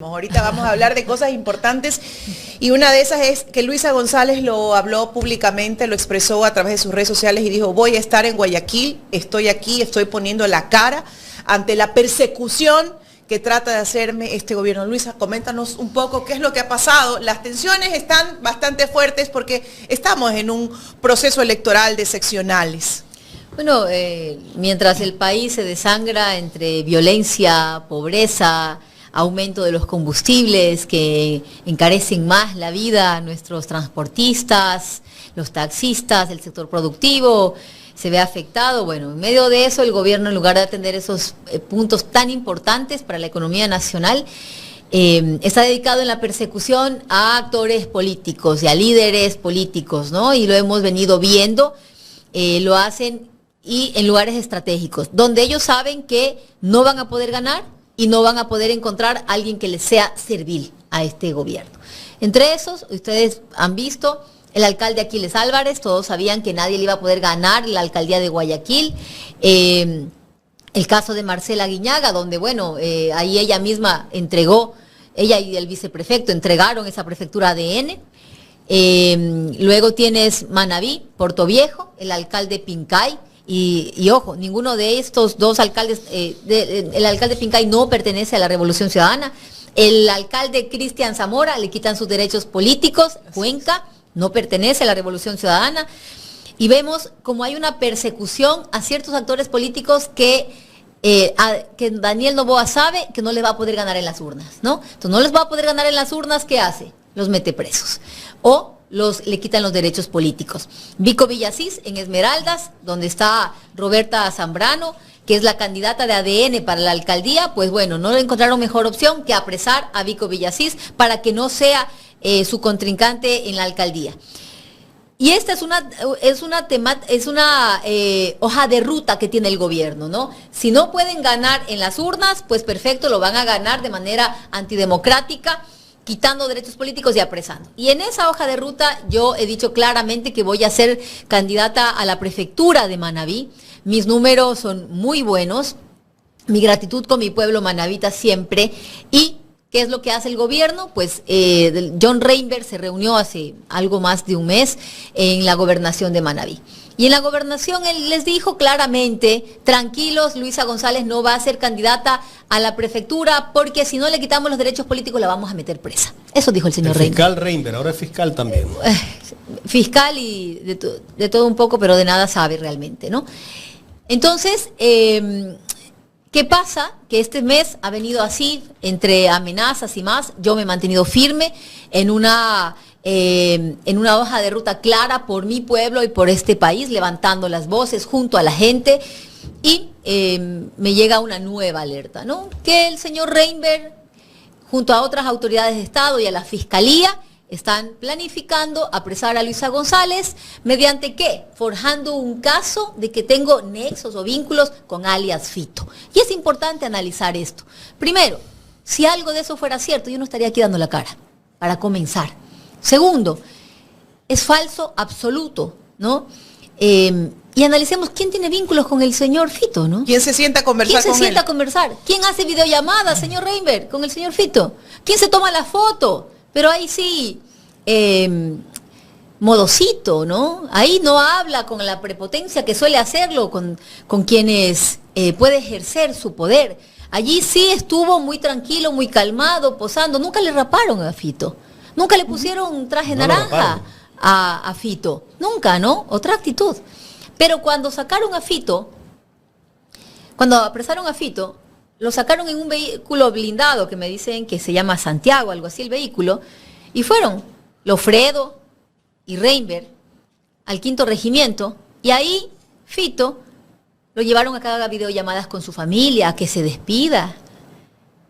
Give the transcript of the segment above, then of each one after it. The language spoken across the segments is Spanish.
Ahorita vamos a hablar de cosas importantes y una de esas es que Luisa González lo habló públicamente, lo expresó a través de sus redes sociales y dijo: voy a estar en Guayaquil, estoy aquí, estoy poniendo la cara ante la persecución que trata de hacerme este gobierno. Luisa, coméntanos un poco qué es lo que ha pasado. Las tensiones están bastante fuertes porque estamos en un proceso electoral de seccionales. Bueno, mientras el país se desangra entre violencia, pobreza, aumento de los combustibles que encarecen más la vida a nuestros transportistas, los taxistas, el sector productivo se ve afectado. Bueno, en medio de eso el gobierno, en lugar de atender esos puntos tan importantes para la economía nacional, está dedicado en la persecución a actores políticos y a líderes políticos, ¿no? Y lo hemos venido viendo, lo hacen y en lugares estratégicos, donde ellos saben que no van a poder ganar y no van a poder encontrar a alguien que les sea servil a este gobierno. Entre esos, ustedes han visto el alcalde Aquiles Álvarez, todos sabían que nadie le iba a poder ganar la alcaldía de Guayaquil. El caso de Marcela Guiñaga, donde, bueno, ahí ella misma entregó, ella y el viceprefecto entregaron esa prefectura ADN. Luego tienes Manabí, Portoviejo, el alcalde Pincay. Y ojo, ninguno de estos dos alcaldes, el alcalde Pincay no pertenece a la Revolución Ciudadana. El alcalde Cristian Zamora le quitan sus derechos políticos. Cuenca no pertenece a la Revolución Ciudadana. Y vemos como hay una persecución a ciertos actores políticos que Daniel Noboa sabe que no les va a poder ganar en las urnas, ¿no? Entonces no les va a poder ganar en las urnas, ¿qué hace? Los mete presos. O le quitan los derechos políticos. Vico Villasís en Esmeraldas, donde está Roberta Zambrano, que es la candidata de ADN para la alcaldía, pues bueno, no le encontraron mejor opción que apresar a Vico Villasís para que no sea su contrincante en la alcaldía. Y esta es una hoja de ruta que tiene el gobierno, ¿no? Si no pueden ganar en las urnas, pues perfecto, lo van a ganar de manera antidemocrática, quitando derechos políticos y apresando. Y en esa hoja de ruta yo he dicho claramente que voy a ser candidata a la prefectura de Manabí. Mis números son muy buenos, mi gratitud con mi pueblo manabita siempre. ¿Y qué es lo que hace el gobierno? Pues John Reinberg se reunió hace algo más de un mes en la gobernación de Manabí. Y en la gobernación él les dijo claramente: tranquilos, Luisa González no va a ser candidata a la prefectura porque si no le quitamos los derechos políticos la vamos a meter presa. Eso dijo el señor Reinberg. Fiscal Reinberg, ahora es fiscal también. Fiscal y de todo un poco, pero de nada sabe realmente, ¿no? Entonces, ¿qué pasa? Que este mes ha venido así, entre amenazas y más. Yo me he mantenido firme en una hoja de ruta clara por mi pueblo y por este país, levantando las voces junto a la gente, y me llega una nueva alerta, ¿no? Que el señor Reinberg, junto a otras autoridades de Estado y a la Fiscalía, están planificando apresar a Luisa González, ¿mediante qué? Forjando un caso de que tengo nexos o vínculos con alias Fito. Y es importante analizar esto. Primero, si algo de eso fuera cierto, yo no estaría aquí dando la cara, para comenzar. Segundo, es falso absoluto, ¿no? Y analicemos quién tiene vínculos con el señor Fito, ¿no? ¿Quién se sienta a conversar con él? ¿Quién se sienta a conversar? ¿Quién hace videollamada, señor Reinberg, con el señor Fito? ¿Quién se toma la foto? Pero ahí sí, modosito, ¿no? Ahí no habla con la prepotencia que suele hacerlo con quienes puede ejercer su poder. Allí sí estuvo muy tranquilo, muy calmado, posando. Nunca le raparon a Fito. Nunca le pusieron un traje naranja a Fito. Nunca, ¿no? Otra actitud. Pero cuando sacaron a Fito, cuando apresaron a Fito, lo sacaron en un vehículo blindado que me dicen que se llama Santiago, algo así el vehículo, y fueron Lofredo y Reinberg al 5º regimiento, y ahí Fito lo llevaron a que haga videollamadas con su familia, a que se despida,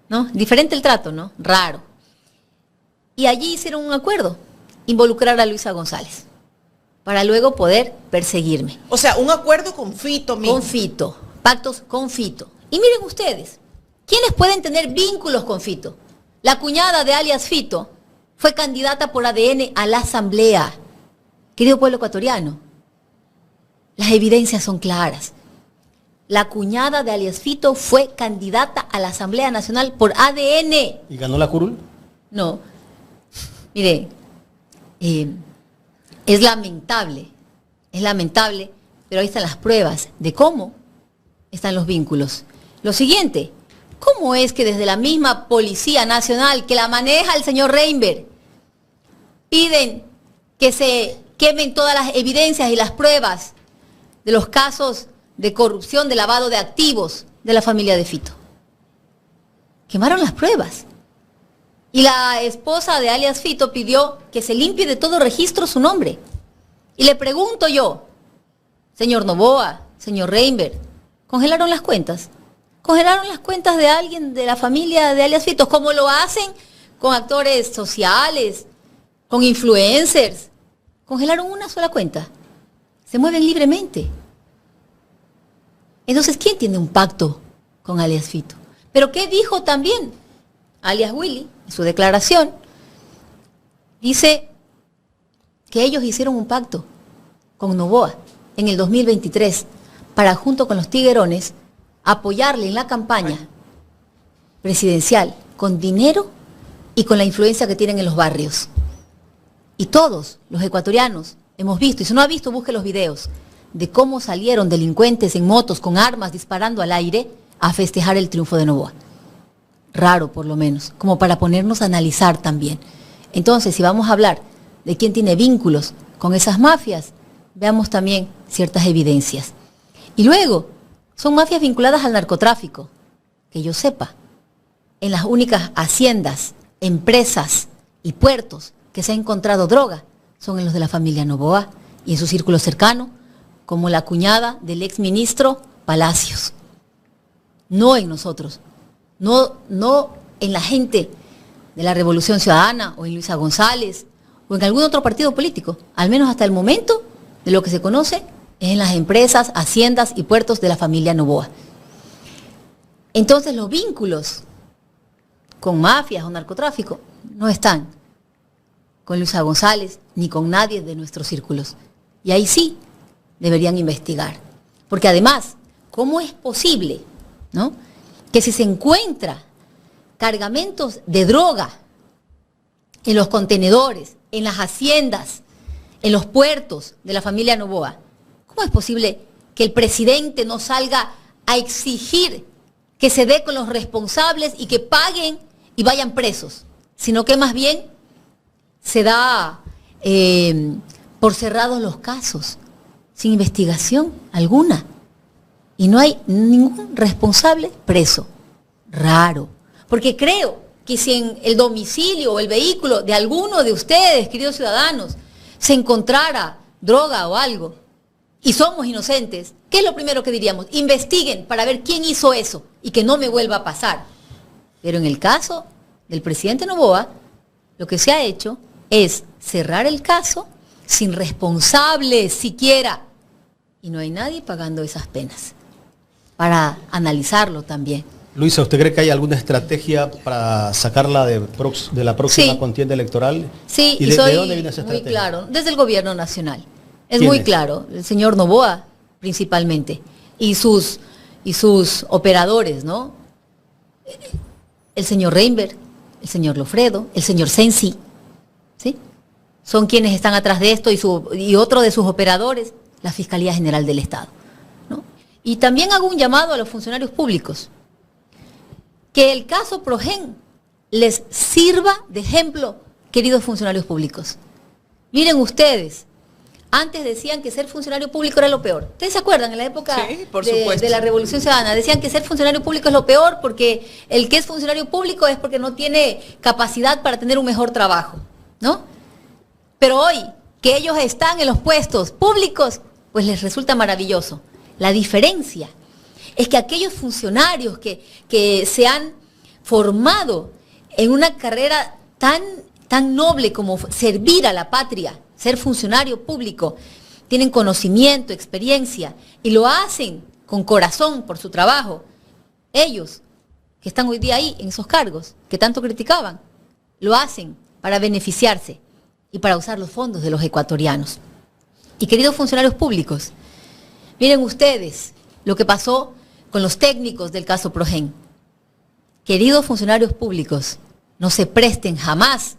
¿no? Diferente el trato, ¿no? Raro. Y allí hicieron un acuerdo, involucrar a Luisa González, para luego poder perseguirme. O sea, un acuerdo con Fito mismo. Con Fito, pactos con Fito. Y miren ustedes, ¿quiénes pueden tener vínculos con Fito? La cuñada de alias Fito fue candidata por ADN a la asamblea. Querido pueblo ecuatoriano, las evidencias son claras. la cuñada de alias Fito fue candidata a la Asamblea Nacional por ADN. ¿Y ganó la curul? No. Mire, es lamentable, pero ahí están las pruebas de cómo están los vínculos. Lo siguiente, ¿cómo es que desde la misma Policía Nacional que la maneja el señor Reinberg piden que se quemen todas las evidencias y las pruebas de los casos de corrupción, de lavado de activos de la familia de Fito? Quemaron las pruebas. Y la esposa de alias Fito pidió que se limpie de todo registro su nombre. Y le pregunto yo, señor Noboa, señor Reinberg, ¿congelaron las cuentas? ¿Congelaron las cuentas de alguien de la familia de alias Fito, como lo hacen con actores sociales, con influencers? Congelaron una sola cuenta. Se mueven libremente. Entonces, ¿quién tiene un pacto con alias Fito? ¿Pero qué dijo también alias Willy en su declaración? Dice que ellos hicieron un pacto con Noboa en el 2023 para, junto con los tiguerones, apoyarle en la campaña presidencial con dinero y con la influencia que tienen en los barrios. Y todos los ecuatorianos hemos visto, y si no ha visto, busque los videos de cómo salieron delincuentes en motos con armas disparando al aire a festejar el triunfo de Noboa. Raro, por lo menos, como para ponernos a analizar también. Entonces, si vamos a hablar de quién tiene vínculos con esas mafias, veamos también ciertas evidencias. Y luego, son mafias vinculadas al narcotráfico, que yo sepa. En las únicas haciendas, empresas y puertos que se ha encontrado droga son en los de la familia Noboa y en su círculo cercano, como la cuñada del exministro Palacios. No en nosotros, no en la gente de la Revolución Ciudadana o en Luisa González o en algún otro partido político. Al menos hasta el momento, de lo que se conoce, es en las empresas, haciendas y puertos de la familia Noboa. Entonces los vínculos con mafias o narcotráfico no están con Luisa González ni con nadie de nuestros círculos. Y ahí sí deberían investigar. Porque además, ¿cómo es posible, ¿no?, que si se encuentra cargamentos de droga en los contenedores, en las haciendas, en los puertos de la familia Noboa, cómo es posible que el presidente no salga a exigir que se dé con los responsables y que paguen y vayan presos, sino que más bien se da por cerrados los casos, sin investigación alguna, y no hay ningún responsable preso? Raro, porque creo que si en el domicilio o el vehículo de alguno de ustedes, queridos ciudadanos, se encontrara droga o algo, y somos inocentes, ¿qué es lo primero que diríamos? Investiguen para ver quién hizo eso y que no me vuelva a pasar. Pero en el caso del presidente Noboa, lo que se ha hecho es cerrar el caso sin responsables siquiera, y no hay nadie pagando esas penas. Para analizarlo también. Luisa, ¿usted cree que hay alguna estrategia para sacarla de la próxima contienda electoral? Sí, ¿Y de dónde viene esa estrategia? Muy claro, desde el gobierno nacional. Es muy claro, el señor Noboa principalmente, y sus operadores, ¿no? El señor Reinberg, el señor Lofredo, el señor Sensi, ¿sí? Son quienes están atrás de esto, y otro de sus operadores, la Fiscalía General del Estado, ¿no? Y también hago un llamado a los funcionarios públicos, que el caso Progen les sirva de ejemplo, queridos funcionarios públicos. Miren ustedes, antes decían que ser funcionario público era lo peor. ¿Ustedes se acuerdan? En la época de la Revolución Ciudadana, decían que ser funcionario público es lo peor porque el que es funcionario público es porque no tiene capacidad para tener un mejor trabajo, ¿no? Pero hoy, que ellos están en los puestos públicos, pues les resulta maravilloso. La diferencia es que aquellos funcionarios que se han formado en una carrera tan noble como servir a la patria, ser funcionario público, tienen conocimiento, experiencia, y lo hacen con corazón por su trabajo. Ellos, que están hoy día ahí en esos cargos, que tanto criticaban, lo hacen para beneficiarse y para usar los fondos de los ecuatorianos. Y queridos funcionarios públicos, miren ustedes lo que pasó con los técnicos del caso Progen. Queridos funcionarios públicos, no se presten jamás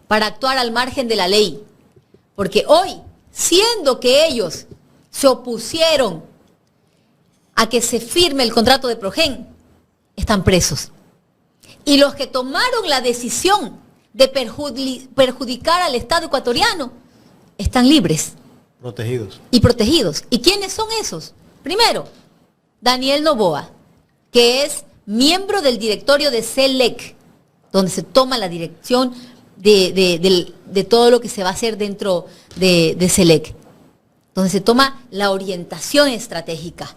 para actuar al margen de la ley, porque hoy, siendo que ellos se opusieron a que se firme el contrato de Progen, están presos. Y los que tomaron la decisión de perjudicar al Estado ecuatoriano están libres. Protegidos. Y protegidos. ¿Y quiénes son esos? Primero, Daniel Noboa, que es miembro del directorio de CELEC, donde se toma la dirección de todo lo que se va a hacer dentro de CELEC, donde se toma la orientación estratégica,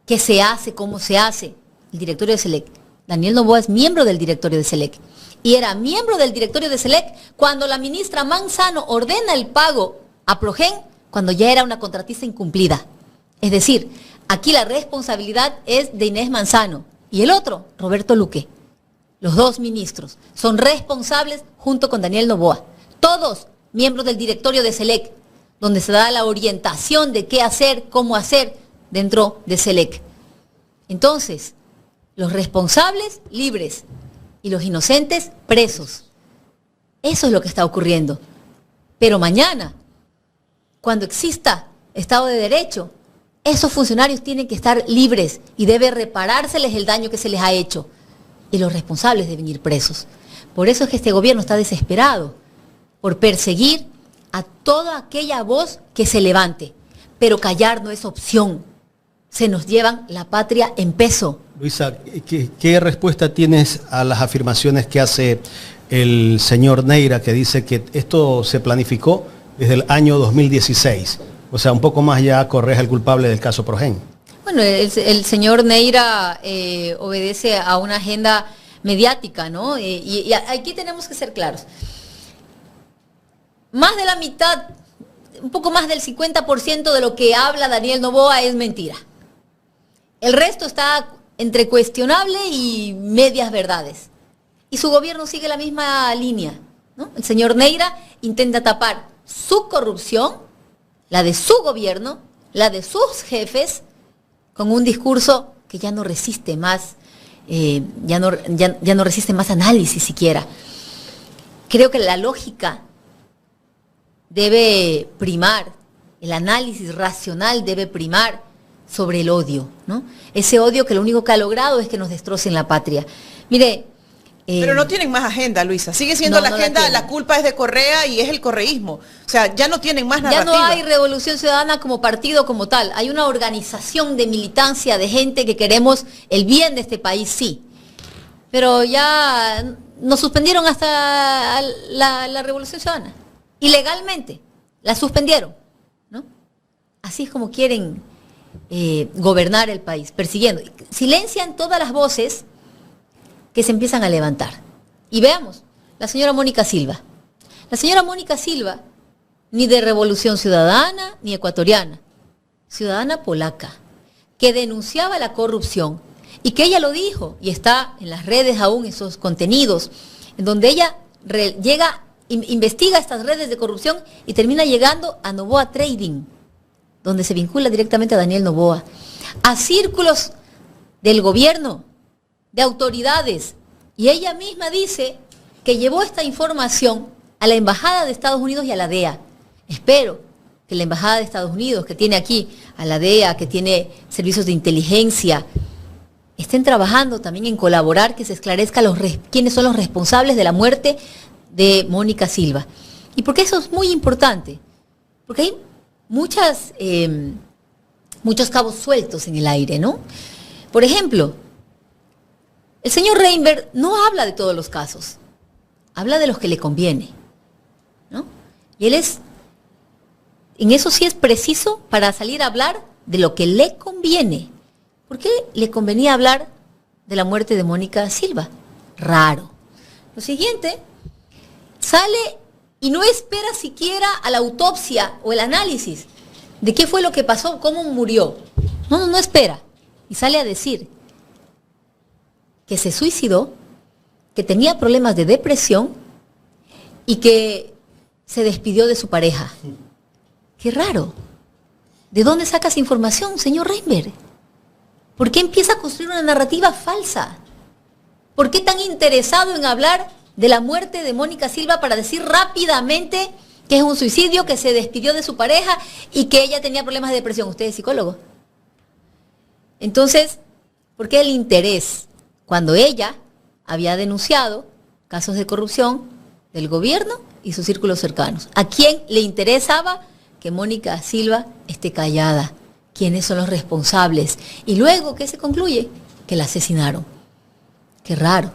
qué se hace, cómo se hace, el directorio de CELEC. Daniel Noboa es miembro del directorio de CELEC y era miembro del directorio de CELEC cuando la ministra Manzano ordena el pago a Progen cuando ya era una contratista incumplida. Es decir, aquí la responsabilidad es de Inés Manzano y el otro, Roberto Luque. Los dos ministros son responsables junto con Daniel Noboa. Todos miembros del directorio de CELEC, donde se da la orientación de qué hacer, cómo hacer dentro de CELEC. Entonces, los responsables libres y los inocentes presos. Eso es lo que está ocurriendo. Pero mañana, cuando exista Estado de Derecho, esos funcionarios tienen que estar libres y debe reparárseles el daño que se les ha hecho. Y los responsables deben ir presos. Por eso es que este gobierno está desesperado por perseguir a toda aquella voz que se levante. Pero callar no es opción. Se nos llevan la patria en peso. Luisa, ¿qué respuesta tienes a las afirmaciones que hace el señor Neira, que dice que esto se planificó desde el año 2016? O sea, un poco más ya correja el culpable del caso Progen. Bueno, el señor Neira obedece a una agenda mediática, ¿no? Y aquí tenemos que ser claros. Más de la mitad, un poco más del 50% de lo que habla Daniel Noboa es mentira. El resto está entre cuestionable y medias verdades. Y su gobierno sigue la misma línea, ¿no? El señor Neira intenta tapar su corrupción, la de su gobierno, la de sus jefes, con un discurso que ya no resiste más, ya no resiste más análisis siquiera. Creo que la lógica debe primar, el análisis racional debe primar sobre el odio, ¿no? Ese odio que lo único que ha logrado es que nos destrocen la patria. Mire... pero no tienen más agenda, Luisa. Sigue siendo la agenda, la culpa es de Correa y es el correísmo. O sea, ya no tienen más narrativa. Ya no hay Revolución Ciudadana como partido como tal. Hay una organización de militancia, de gente que queremos el bien de este país, sí. Pero ya nos suspendieron hasta la Revolución Ciudadana. Ilegalmente. La suspendieron, ¿no? Así es como quieren gobernar el país, persiguiendo. Silencian todas las voces que se empiezan a levantar. Y veamos, la señora Mónica Silva. La señora Mónica Silva, ni de Revolución Ciudadana, ni ecuatoriana, ciudadana polaca, que denunciaba la corrupción, y que ella lo dijo, y está en las redes aún esos contenidos, en donde ella investiga estas redes de corrupción y termina llegando a Noboa Trading, donde se vincula directamente a Daniel Noboa, a círculos del gobierno, de autoridades, y ella misma dice que llevó esta información a la Embajada de Estados Unidos y a la DEA. Espero que la Embajada de Estados Unidos, que tiene aquí a la DEA, que tiene servicios de inteligencia, estén trabajando también en colaborar, que se esclarezca quiénes son los responsables de la muerte de Mónica Silva. ¿Y por qué eso es muy importante? Porque hay muchos cabos sueltos en el aire, ¿no? Por ejemplo, el señor Reinberg no habla de todos los casos, habla de los que le conviene, ¿no? Y él en eso sí es preciso para salir a hablar de lo que le conviene. ¿Por qué le convenía hablar de la muerte de Mónica Silva? Raro. Lo siguiente, sale y no espera siquiera a la autopsia o el análisis de qué fue lo que pasó, cómo murió. No espera. Y sale a decir que se suicidó, que tenía problemas de depresión y que se despidió de su pareja. Qué raro. ¿De dónde sacas información, señor Reinberg? ¿Por qué empieza a construir una narrativa falsa? ¿Por qué tan interesado en hablar de la muerte de Mónica Silva para decir rápidamente que es un suicidio, que se despidió de su pareja y que ella tenía problemas de depresión? Usted es psicólogo. Entonces, ¿por qué el interés? Cuando ella había denunciado casos de corrupción del gobierno y sus círculos cercanos. ¿A quién le interesaba que Mónica Silva esté callada? ¿Quiénes son los responsables? Y luego, ¿qué se concluye? Que la asesinaron. Qué raro.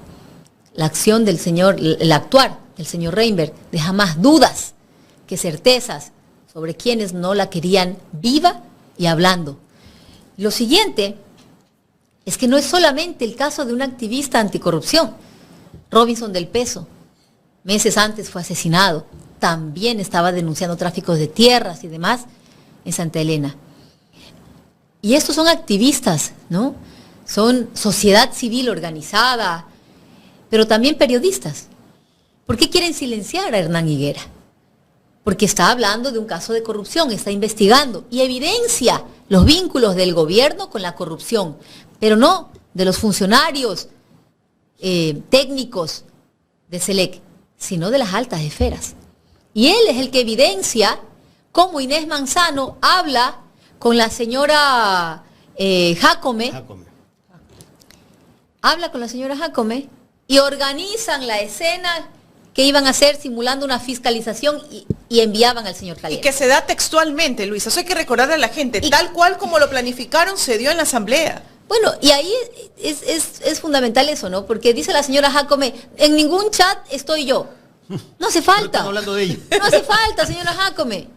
La acción del señor, el actuar del señor Reinberg deja más dudas que certezas sobre quienes no la querían viva y hablando. Lo siguiente es que no es solamente el caso de un activista anticorrupción. Robinson del Peso, meses antes fue asesinado. También estaba denunciando tráficos de tierras y demás en Santa Elena. Y estos son activistas, ¿no? Son sociedad civil organizada, pero también periodistas. ¿Por qué quieren silenciar a Hernán Higuera? Porque está hablando de un caso de corrupción, está investigando y evidencia los vínculos del gobierno con la corrupción, pero no de los funcionarios técnicos de SELEC, sino de las altas esferas. Y él es el que evidencia cómo Inés Manzano habla con la señora Jácome. Habla con la señora Jácome y organizan la escena que iban a hacer simulando una fiscalización y enviaban al señor Calero. Y que se da textualmente, Luisa. Eso hay que recordarle a la gente. Tal cual como lo planificaron, se dio en la asamblea. Bueno, y ahí es fundamental eso, ¿no? Porque dice la señora Jácome, en ningún chat estoy yo. No hace falta. No hablando de ella. No hace falta, señora Jácome.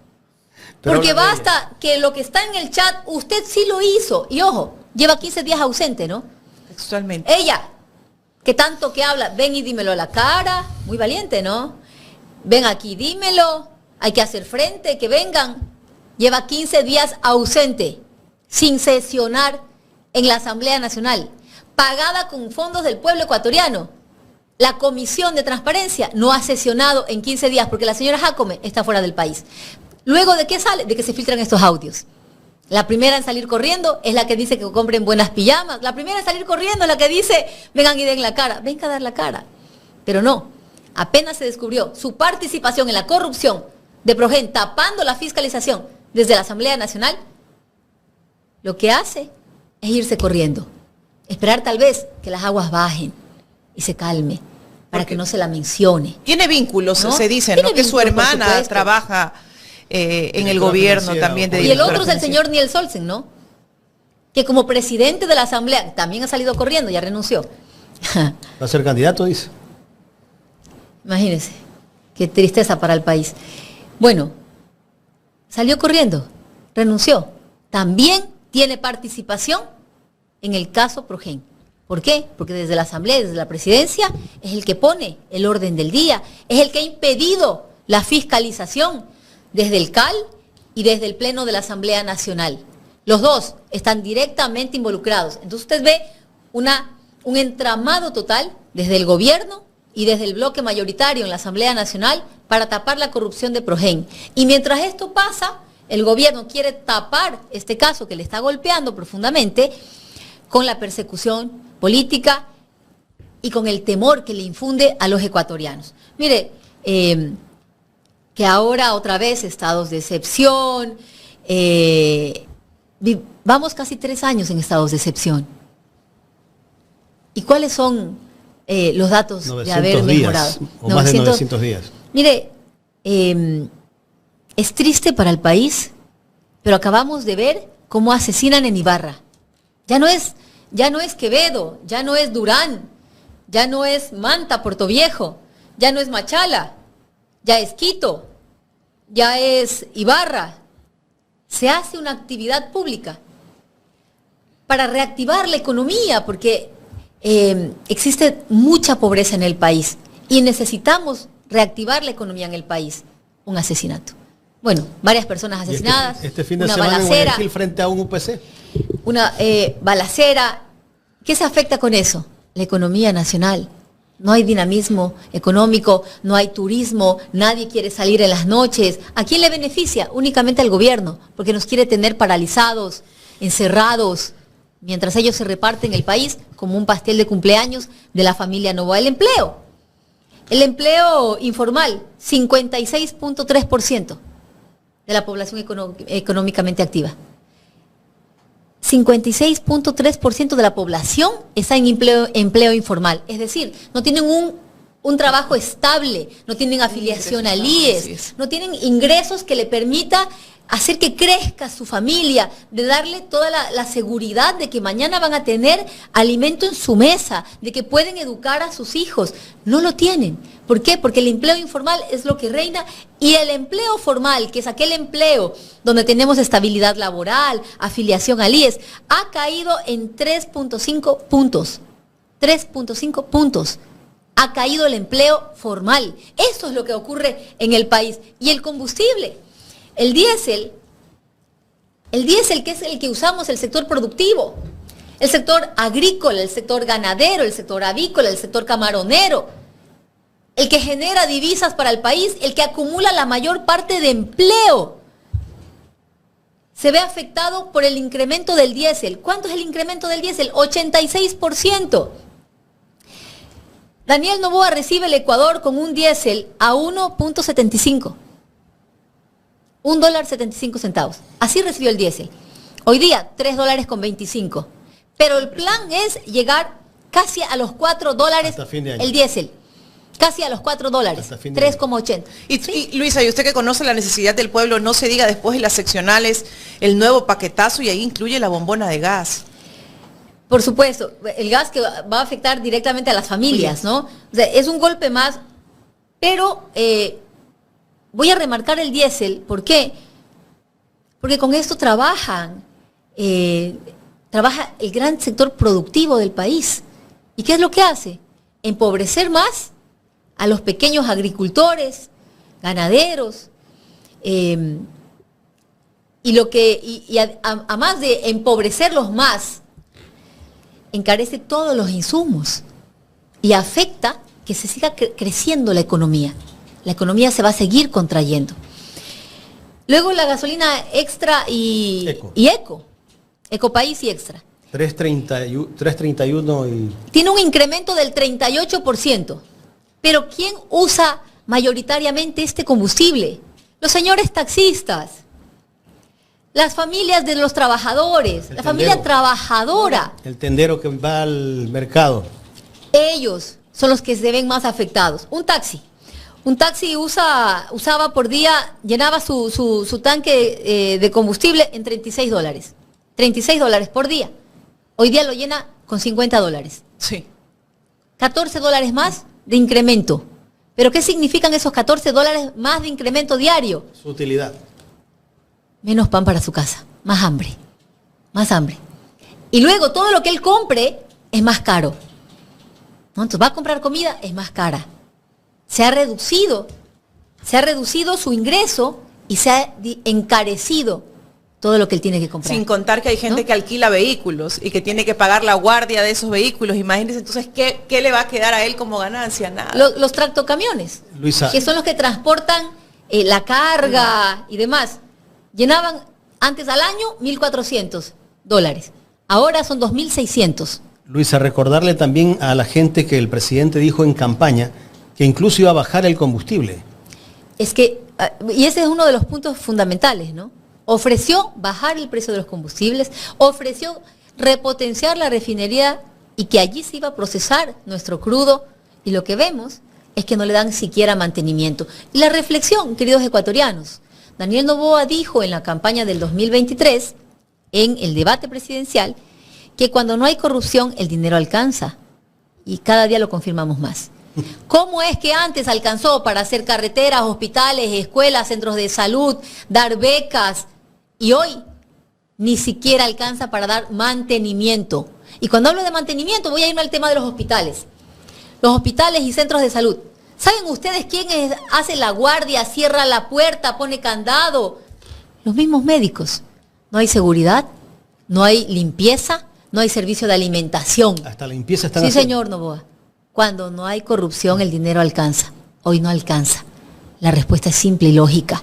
Porque basta que lo que está en el chat, usted sí lo hizo. Y ojo, lleva 15 días ausente, ¿no? Textualmente. Ella, que tanto que habla, ven y dímelo a la cara, muy valiente, ¿no? Ven aquí, dímelo, hay que hacer frente, que vengan. Lleva 15 días ausente, sin sesionar en la Asamblea Nacional, pagada con fondos del pueblo ecuatoriano. La Comisión de Transparencia no ha sesionado en 15 días porque la señora Jácome está fuera del país. ¿Luego de qué sale? De que se filtran estos audios. La primera en salir corriendo es la que dice que compren buenas pijamas. La primera en salir corriendo es la que dice, vengan y den la cara. Venga a dar la cara. Pero no, apenas se descubrió su participación en la corrupción de Progen, tapando la fiscalización desde la Asamblea Nacional, lo que hace es irse corriendo. Esperar tal vez que las aguas bajen y se calme, para que no se la mencione. Tiene vínculos, ¿no? Se dice, ¿no? Que su hermana trabaja en el gobierno también. Y el otro es el señor Niel Solsen, ¿no? Que como presidente de la Asamblea también ha salido corriendo, ya renunció. ¿Va a ser candidato, dice? Imagínense, qué tristeza para el país. Bueno, salió corriendo, renunció. También tiene participación en el caso Progen. ¿Por qué? Porque desde la Asamblea, desde la Presidencia, es el que pone el orden del día, es el que ha impedido la fiscalización desde el CAL y desde el Pleno de la Asamblea Nacional. Los dos están directamente involucrados. Entonces usted ve un entramado total desde el gobierno y desde el bloque mayoritario en la Asamblea Nacional para tapar la corrupción de Progen. Y mientras esto pasa, el gobierno quiere tapar este caso que le está golpeando profundamente con la persecución política y con el temor que le infunde a los ecuatorianos. Mire, que ahora otra vez estados de excepción, vamos casi 3 años en estados de excepción. ¿Y cuáles son los datos de haber mejorado? O más de 900 días. Mire, es triste para el país, pero acabamos de ver cómo asesinan en Ibarra. Ya no es Quevedo, ya no es Durán, ya no es Manta, Puerto Viejo, ya no es Machala, ya es Quito, ya es Ibarra. Se hace una actividad pública para reactivar la economía, porque existe mucha pobreza en el país y necesitamos reactivar la economía en el país. Un asesinato. Bueno, varias personas asesinadas. Este fin de semana balacera, en Guayaquil frente a un UPC. Una balacera. ¿Qué se afecta con eso? La economía nacional. No hay dinamismo económico, no hay turismo, nadie quiere salir en las noches. ¿A quién le beneficia? Únicamente al gobierno, porque nos quiere tener paralizados, encerrados, mientras ellos se reparten el país como un pastel de cumpleaños de la familia Novoa. El empleo informal, 56.3% de la población económicamente activa. 56.3% de la población está en empleo informal, es decir, no tienen un trabajo estable, no tienen afiliación al IES, no tienen ingresos que le permita hacer que crezca su familia, de darle toda la seguridad de que mañana van a tener alimento en su mesa, de que pueden educar a sus hijos. No lo tienen. ¿Por qué? Porque el empleo informal es lo que reina y el empleo formal, que es aquel empleo donde tenemos estabilidad laboral, afiliación al IES, ha caído en 3.5 puntos. 3.5 puntos. Ha caído el empleo formal. Eso es lo que ocurre en el país. Y el combustible. El diésel, que es el que usamos el sector productivo, el sector agrícola, el sector ganadero, el sector avícola, el sector camaronero, el que genera divisas para el país, el que acumula la mayor parte de empleo, se ve afectado por el incremento del diésel. ¿Cuánto es el incremento del diésel? 86%. Daniel Noboa recibe el Ecuador con un diésel a 1.75. $1.75. Así recibió el diésel. Hoy día, $3.25. Pero el plan es llegar casi a los $4 hasta fin de año. El diésel. Casi a los $4, 3,80. Y Luisa, y usted que conoce la necesidad del pueblo, no se diga después en las seccionales el nuevo paquetazo y ahí incluye la bombona de gas. Por supuesto, el gas que va a afectar directamente a las familias, ¿no? O sea, es un golpe más, pero voy a remarcar el diésel. ¿Por qué? Porque con esto trabaja el gran sector productivo del país. ¿Y qué es lo que hace? Empobrecer más a los pequeños agricultores, ganaderos, y además de empobrecerlos más, encarece todos los insumos y afecta que se siga creciendo la economía. La economía se va a seguir contrayendo. Luego la gasolina extra y Ecopaís y extra. 3.31 y... Tiene un incremento del 38%. Pero ¿quién usa mayoritariamente este combustible? Los señores taxistas, las familias de los trabajadores, la familia trabajadora. El tendero que va al mercado. Ellos son los que se ven más afectados. Un taxi usaba por día, llenaba su tanque de combustible en $36. $36 por día. Hoy día lo llena con $50. Sí. $14 más de incremento. ¿Pero qué significan esos $14 más de incremento diario? Su utilidad. Menos pan para su casa, más hambre. Y luego todo lo que él compre es más caro, ¿no? Entonces va a comprar comida, es más cara. Se ha reducido su ingreso y se ha encarecido todo lo que él tiene que comprar. Sin contar que hay gente, ¿no?, que alquila vehículos y que tiene que pagar la guardia de esos vehículos. Imagínense, entonces, ¿qué le va a quedar a él como ganancia? Nada. Los tractocamiones, Luisa, que son los que transportan la carga y demás, llenaban antes al año $1.400. Ahora son $2.600. Luisa, recordarle también a la gente que el presidente dijo en campaña que incluso iba a bajar el combustible. Es que, y ese es uno de los puntos fundamentales, ¿no? Ofreció bajar el precio de los combustibles, ofreció repotenciar la refinería y que allí se iba a procesar nuestro crudo, y lo que vemos es que no le dan siquiera mantenimiento. Y la reflexión, queridos ecuatorianos, Daniel Noboa dijo en la campaña del 2023, en el debate presidencial, que cuando no hay corrupción el dinero alcanza, y cada día lo confirmamos más. ¿Cómo es que antes alcanzó para hacer carreteras, hospitales, escuelas, centros de salud, dar becas, y hoy ni siquiera alcanza para dar mantenimiento? Y cuando hablo de mantenimiento voy a irme al tema de los hospitales y centros de salud. ¿Saben ustedes quién hace la guardia, cierra la puerta, pone candado? Los mismos médicos. No hay seguridad, no hay limpieza, no hay servicio de alimentación. Hasta la limpieza están haciendo. Sí, señor Noboa. Cuando no hay corrupción, el dinero alcanza. Hoy no alcanza. La respuesta es simple y lógica.